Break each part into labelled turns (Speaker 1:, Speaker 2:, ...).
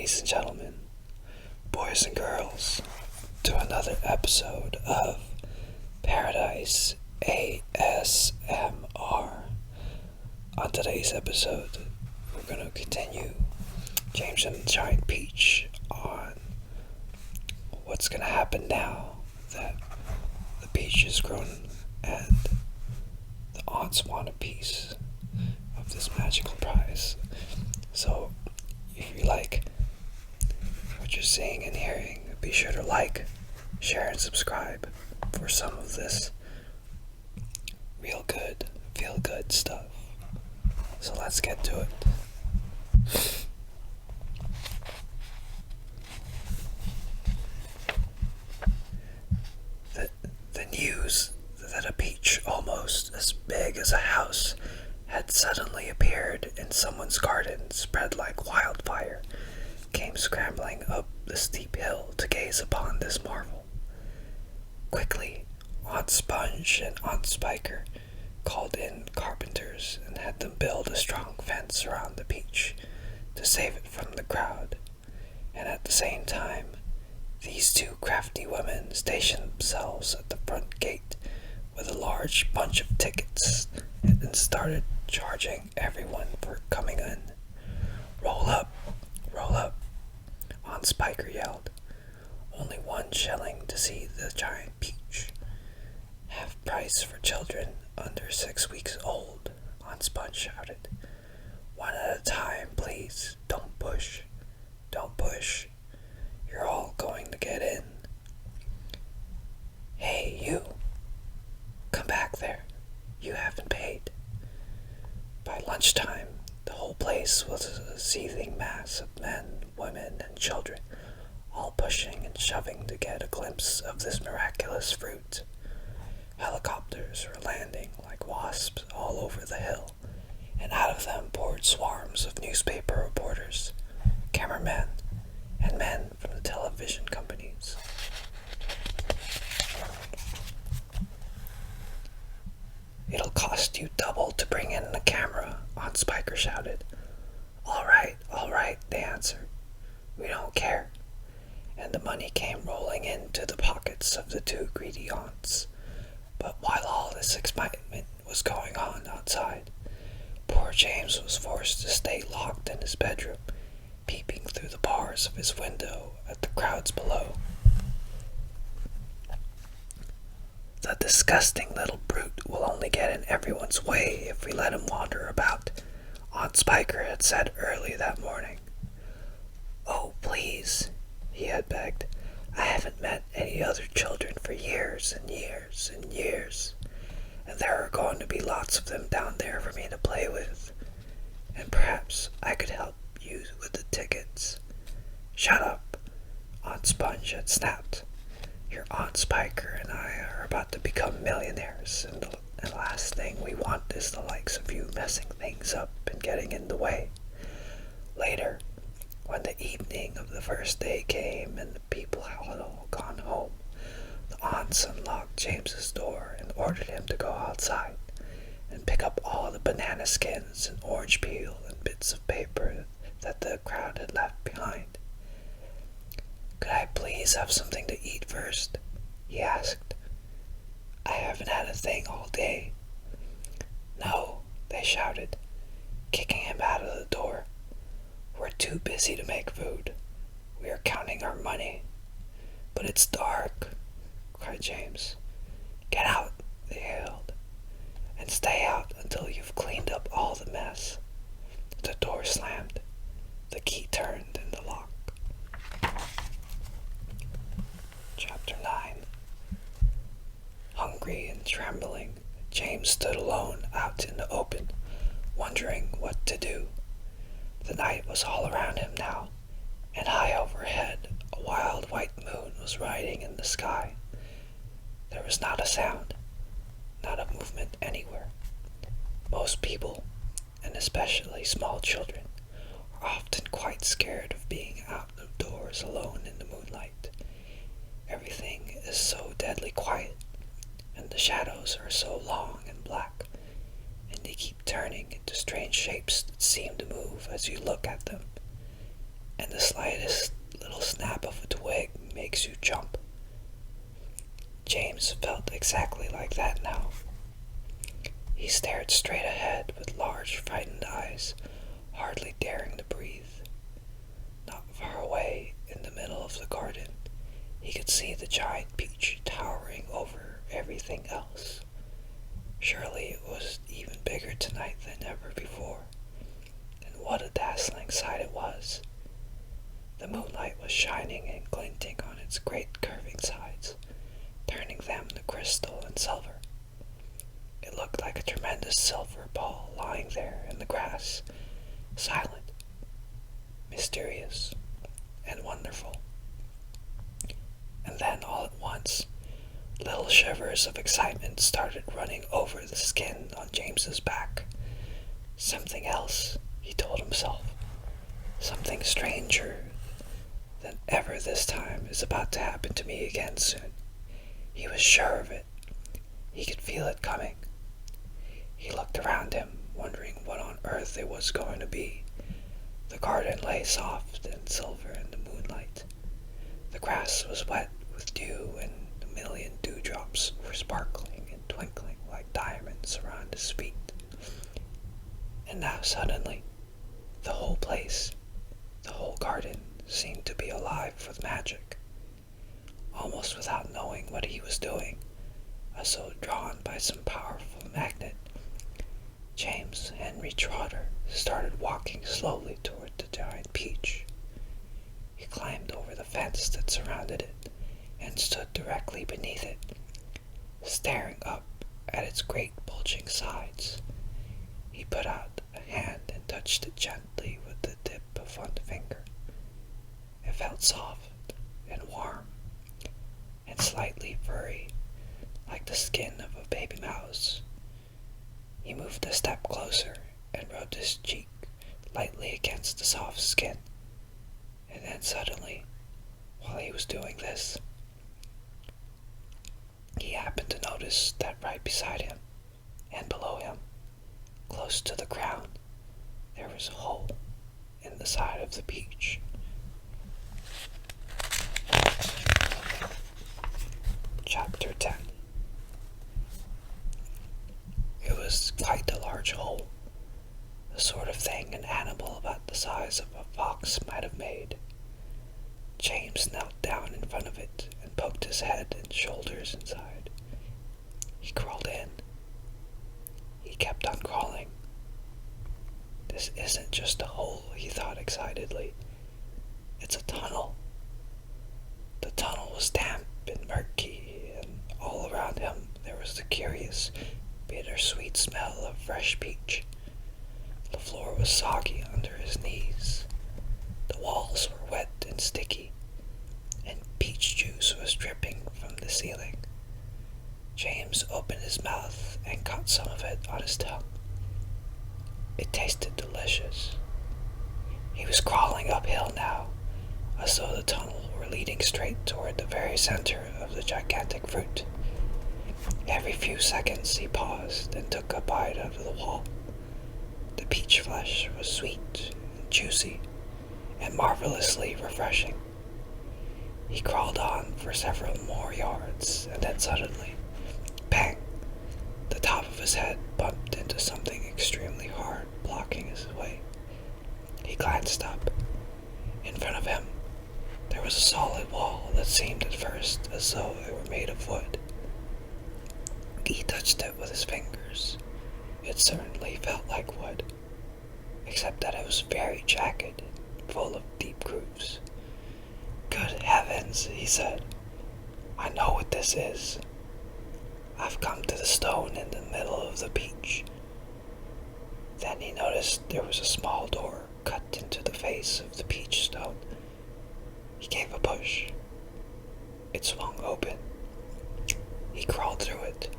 Speaker 1: ladies and gentlemen, boys and girls, to another episode of Paradise ASMR. On today's episode, we're going to continue James and the Giant Peach on what's going to happen now that the peach is grown and the aunts want a piece of this magical prize. So, if you like what you're seeing and hearing, be sure to like, share, and subscribe for some of this real good, feel good stuff. So let's get to it. The news that a peach almost as big as a house had suddenly appeared in someone's garden spread like wildfire, came scrambling up the steep hill to gaze upon this marvel. Quickly, Aunt Sponge and Aunt Spiker called in carpenters and had them build a strong fence around the peach to save it from the crowd, and at the same time, these two crafty women stationed themselves at the front gate with a large bunch of tickets and started charging everyone for coming in. Roll up, Aunt Spiker yelled. Only 1 shilling to see the giant peach. Half price for children under 6 weeks old, Aunt Sponge shouted. 1 at a time, please. Don't push. You're all going to get in. Hey, you. Come back there. You haven't paid. By lunchtime, the whole place was a seething mass of men, women, and children, all pushing and shoving to get a glimpse of this miraculous fruit. Helicopters were landing like wasps all over the hill, and out of them poured swarms of newspaper reporters, cameramen, and men from the television companies. It'll cost you double to bring in the camera, Aunt Spiker shouted. All right, they answered. We don't care. And the money came rolling into the pockets of the 2 greedy aunts. But while all this excitement was going on outside, poor James was forced to stay locked in his bedroom, peeping through the bars of his window at the crowds below. The disgusting little brute will only get in everyone's way if we let him wander about, Aunt Spiker had said early that morning. Oh, please, he had begged. I haven't met any other children for years and years and years, and there are going to be lots of them down there for me to play with, and perhaps I could help you with the tickets. Shut up, Aunt Sponge had snapped. Your Aunt Spiker and I are about to become millionaires, and the last thing we want is the likes of you messing things up and getting in the way. Later, when the evening of the first day came and the people had all gone home, the aunts unlocked James's door and ordered him to go outside and pick up all the banana skins and orange peel and bits of paper that the crowd had left behind. Could I please have something to eat first? He asked. I haven't had a thing all day. No, they shouted, kicking him out of the door. We're too busy to make food. We are counting our money. But it's dark, cried James. Get out, they hailed, and stay out until you've cleaned up all the mess. The door slammed. The key turned in the lock. Chapter 9. Hungry and trembling, James stood alone out in the open, wondering what to do. The night was all around him now, and high overhead a wild white moon was riding in the sky. There was not a sound, not a movement anywhere. Most people, and especially small children, are often quite scared of being out of doors alone in the moonlight. Everything is so deadly quiet, and the shadows are so long and black, and they keep turning into strange shapes that seem to move as you look at them. and the slightest little snap of a twig makes you jump. James felt exactly like that now. He stared straight ahead with large, frightened eyes, hardly daring to breathe. Not far away, in the middle of the garden, he could see the giant peach towering over everything else. Surely it was even bigger tonight than ever before. And what a dazzling sight it was. The moonlight was shining and glinting on its great curving sides, turning them to crystal and silver. It looked like a tremendous silver ball lying there in the grass, silent, mysterious, and wonderful. And then all at once, little shivers of excitement started running over the skin on James's back. Something else, he told himself. Something stranger than ever this time is about to happen to me again soon. He was sure of it. He could feel it coming. He looked around him, wondering what on earth it was going to be. The garden lay soft and silver in the moonlight. The grass was wet with dew, and a million dewdrops were sparkling and twinkling like diamonds around his feet. And now suddenly, the whole place, the whole garden, seemed to be alive with magic. Almost without knowing what he was doing, as though drawn by some powerful magnet, James Henry Trotter started walking slowly toward the giant peach. He climbed over the fence that surrounded it and stood directly beneath it, staring up at its great bulging sides. He put out a hand and touched it gently with the tip of one finger. It felt soft and warm and slightly furry, like the skin of a baby mouse. He moved a step closer and rubbed his cheek lightly against the soft skin. And then suddenly, while he was doing this, he happened to notice that right beside him and below him, close to the ground, there was a hole in the side of the peach. Chapter 10. It was quite a large hole, the sort of thing an animal about the size of a fox might have made. James knelt down in front of it and poked his head and shoulders inside. He crawled in. He kept on crawling. This isn't just a hole, he thought excitedly. It's a tunnel. The tunnel was damp and murky, and all around him there was the curious, bittersweet smell of fresh peach. The floor was soggy under his knees. The walls were wet and sticky, and peach juice was dripping from the ceiling. James opened his mouth and caught some of it on his tongue. It tasted delicious. He was crawling uphill now, as though the tunnel were leading straight toward the very center of the gigantic fruit. Every few seconds he paused and took a bite out of the wall. The peach flesh was sweet and juicy and marvelously refreshing. He crawled on for several more yards, and then suddenly, bang! The top of his head bumped into something extremely hard, blocking his way. He glanced up. In front of him, there was a solid wall that seemed at first as though it were made of wood. He touched it with his fingers. It certainly felt like wood, except that it was very jagged, full of deep grooves. Good heavens, he said. I know what this is. I've come to the stone in the middle of the peach. Then he noticed there was a small door cut into the face of the peach stone. He gave a push. It swung open. He crawled through it,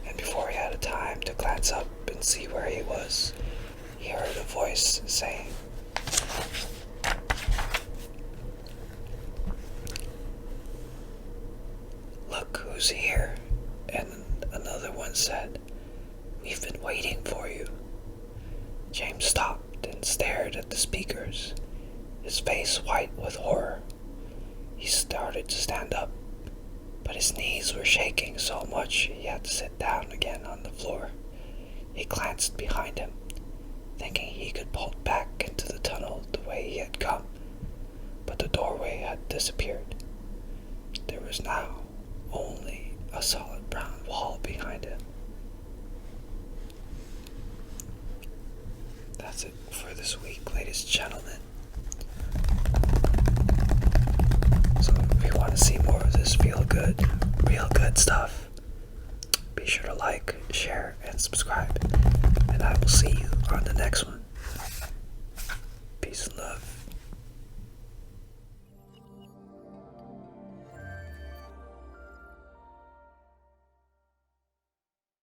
Speaker 1: and before he had time to glance up and see where he was, he heard a voice saying, "Look who's here." And another one said, "We've been waiting for you." James stopped and stared at the speakers. his face white with horror. He started to stand up, but his knees were shaking so much he had to sit down again on the floor. He glanced behind him, thinking he could bolt back into the tunnel the way he had come, but the doorway had disappeared. There was now only a solid brown wall behind him. That's it for this week, ladies and gentlemen. So if you want to see more of this real good stuff, be sure to like, share, and subscribe. And I will see you on the next one.